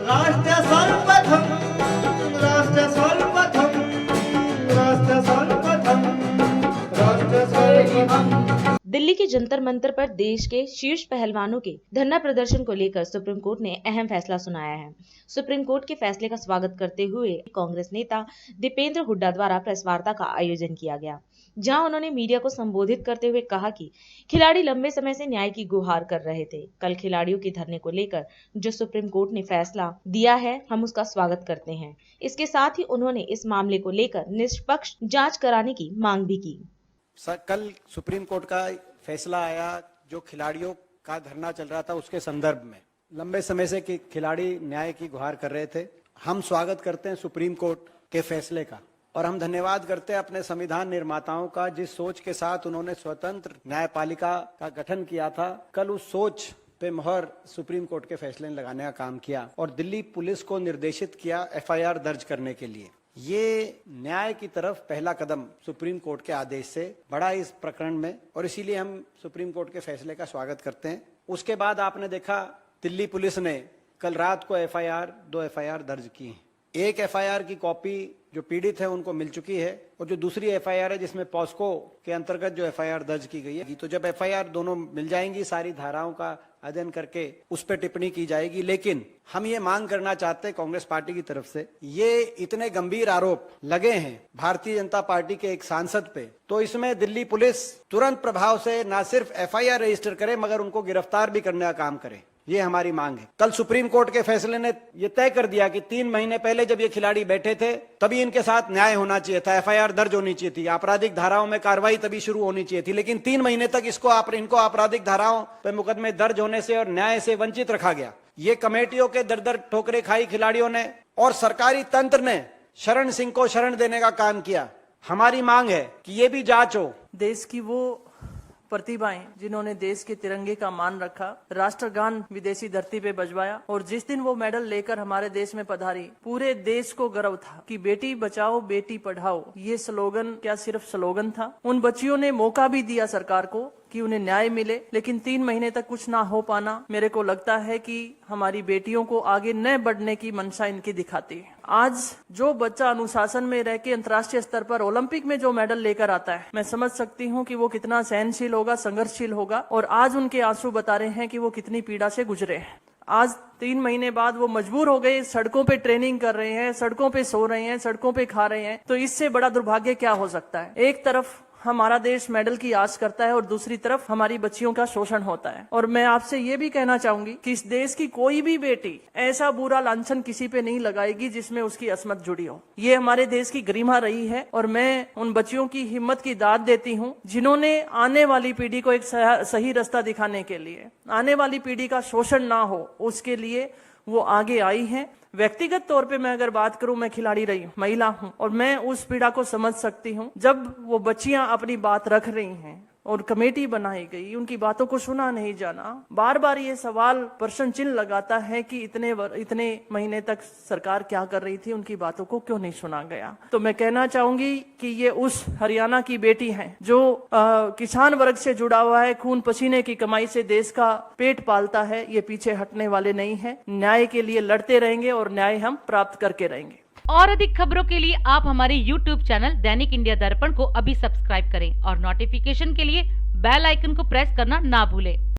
राष्ट्र सर्वप्रथम, राष्ट्र सर्वप्रथम, राष्ट्र सर्वप्रथम, राष्ट्र सर्वप्रथम। दिल्ली के जंतर मंतर पर देश के शीर्ष पहलवानों के धरना प्रदर्शन को लेकर सुप्रीम कोर्ट ने अहम फैसला सुनाया है। सुप्रीम कोर्ट के फैसले का स्वागत करते हुए कांग्रेस नेता दीपेंद्र हुड्डा द्वारा प्रेस वार्ता का आयोजन किया गया, जहां उन्होंने मीडिया को संबोधित करते हुए कहा कि खिलाड़ी लंबे समय से न्याय की गुहार कर रहे थे। कल खिलाड़ियों के धरने को लेकर जो सुप्रीम कोर्ट ने फैसला दिया है, हम उसका स्वागत करते हैं। इसके साथ ही उन्होंने इस मामले को लेकर निष्पक्ष जाँच कराने की मांग भी की। कल सुप्रीम कोर्ट का फैसला आया, जो खिलाड़ियों का धरना चल रहा था उसके संदर्भ में। लंबे समय से खिलाड़ी न्याय की गुहार कर रहे थे। हम स्वागत करते हैं सुप्रीम कोर्ट के फैसले का, और हम धन्यवाद करते हैं अपने संविधान निर्माताओं का, जिस सोच के साथ उन्होंने स्वतंत्र न्यायपालिका का गठन किया था। कल उस सोच पे मोहर सुप्रीम कोर्ट के फैसले ने लगाने का काम किया और दिल्ली पुलिस को निर्देशित किया एफआईआर दर्ज करने के लिए। ये न्याय की तरफ पहला कदम सुप्रीम कोर्ट के आदेश से बढ़ा इस प्रकरण में, और इसीलिए हम सुप्रीम कोर्ट के फैसले का स्वागत करते हैं। उसके बाद आपने देखा दिल्ली पुलिस ने कल रात को दो एफआईआर दर्ज की हैं। एक एफआईआर की कॉपी जो पीड़ित है उनको मिल चुकी है, और जो दूसरी एफआईआर है जिसमें पॉस्को के अंतर्गत जो एफआईआर दर्ज की गई है, तो जब एफआईआर दोनों मिल जाएंगी, सारी धाराओं का अध्ययन करके उस पर टिप्पणी की जाएगी। लेकिन हम ये मांग करना चाहते हैं कांग्रेस पार्टी की तरफ से, ये इतने गंभीर आरोप लगे हैं भारतीय जनता पार्टी के एक सांसद पे, तो इसमें दिल्ली पुलिस तुरंत प्रभाव से न सिर्फ एफआईआर रजिस्टर करे मगर उनको गिरफ्तार भी करने का काम करे। ये हमारी मांग है। कल सुप्रीम कोर्ट के फैसले ने ये तय कर दिया कि 3 महीने पहले जब ये खिलाड़ी बैठे थे तभी इनके साथ न्याय होना चाहिए था, एफआईआर दर्ज होनी चाहिए थी, आपराधिक धाराओं में कार्रवाई तभी शुरू होनी चाहिए थी। लेकिन 3 महीने तक इनको आपराधिक धाराओं पे मुकदमे दर्ज होने से और न्याय से वंचित रखा गया। ये कमेटियों के दर ठोकरे खाई खिलाड़ियों ने, और सरकारी तंत्र ने शरण सिंह को शरण देने का काम किया। हमारी मांग है कि ये भी जांच हो। देश की वो प्रतिभाएं जिन्होंने देश के तिरंगे का मान रखा, राष्ट्रगान विदेशी धरती पे बजवाया, और जिस दिन वो मेडल लेकर हमारे देश में पधारी, पूरे देश को गर्व था कि बेटी बचाओ बेटी पढ़ाओ ये स्लोगन क्या सिर्फ स्लोगन था। उन बच्चियों ने मौका भी दिया सरकार को कि उन्हें न्याय मिले, लेकिन 3 महीने तक कुछ ना हो पाना मेरे को लगता है कि हमारी बेटियों को आगे न बढ़ने की मंशा इनकी दिखाती है। आज जो बच्चा अनुशासन में रह के अंतर्राष्ट्रीय स्तर पर ओलंपिक में जो मेडल लेकर आता है, मैं समझ सकती हूँ कि वो कितना सहनशील होगा, संघर्षशील होगा, और आज उनके आंसू बता रहे हैं कि वो कितनी पीड़ा से गुजरे हैं। आज 3 महीने बाद वो मजबूर हो गए, सड़कों पे ट्रेनिंग कर रहे हैं, सड़कों पे सो रहे हैं, सड़कों पे खा रहे हैं। तो इससे बड़ा दुर्भाग्य क्या हो सकता है? एक तरफ हमारा देश मेडल की आस करता है और दूसरी तरफ हमारी बच्चियों का शोषण होता है। और मैं आपसे ये भी कहना चाहूंगी कि इस देश की कोई भी बेटी ऐसा बुरा लांछन किसी पे नहीं लगाएगी जिसमें उसकी अस्मत जुड़ी हो। ये हमारे देश की गरिमा रही है, और मैं उन बच्चियों की हिम्मत की दाद देती हूँ जिन्होंने आने वाली पीढ़ी को एक सही रास्ता दिखाने के लिए, आने वाली पीढ़ी का शोषण ना हो उसके लिए वो आगे आई हैं। व्यक्तिगत तौर पे मैं अगर बात करूं, मैं खिलाड़ी रही हूं, महिला हूं, और मैं उस पीड़ा को समझ सकती हूं। जब वो बच्चियां अपनी बात रख रही हैं और कमेटी बनाई गई, उनकी बातों को सुना नहीं जाना, बार बार ये सवाल प्रश्न चिन्ह लगाता है कि इतने महीने तक सरकार क्या कर रही थी, उनकी बातों को क्यों नहीं सुना गया। तो मैं कहना चाहूंगी कि ये उस हरियाणा की बेटी हैं जो किसान वर्ग से जुड़ा हुआ है, खून पसीने की कमाई से देश का पेट पालता है। ये पीछे हटने वाले नहीं है, न्याय के लिए लड़ते रहेंगे और न्याय हम प्राप्त करके रहेंगे। और अधिक खबरों के लिए आप हमारे YouTube चैनल दैनिक इंडिया दर्पण को अभी सब्सक्राइब करें और नोटिफिकेशन के लिए बेल आइकन को प्रेस करना ना भूलें।